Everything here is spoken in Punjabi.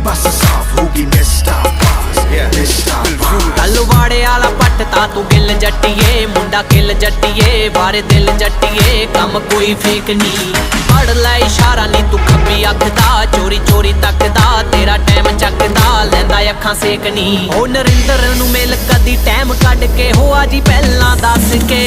bust us off, who be missed our bars, missed our bars. ਤਲਵਾੜੇ ਵਾਲਾ ਪੱਟ ਤਾਂ ਤੂੰ ਗਿੱਲ ਜੱਟੀਏ, ਮੁੰਡਾ ਕਿੱਲ ਜੱਟੀਏ, ਬਾਰੇ ਦਿਲ ਜੱਟੀਏ, ਕੰਮ ਕੋਈ ਫੇਕ ਨਹੀਂ। ਪੜ ਲੈ ਇਸ਼ਾਰਾ ਨੀ ਤੂੰ ਖੱਬੀ ਅੱਖ ਦਾ, ਚੋਰੀ ਚੋਰੀ ਤੱਕਦਾ, ਤੇਰਾ ਟਾਈਮ ਚੱਕਦਾ, ਲੈਂਦਾ ਅੱਖਾਂ ਸੇਕ ਨੀ। ਉਹ ਨਰਿੰਦਰ ਨੂੰ ਮਿਲ ਕਦੀ ਟਾਈਮ ਕੱਢ ਕੇ, ਹੋ ਆ ਜੀ ਪਹਿਲਾਂ ਦੱਸ ਕੇ।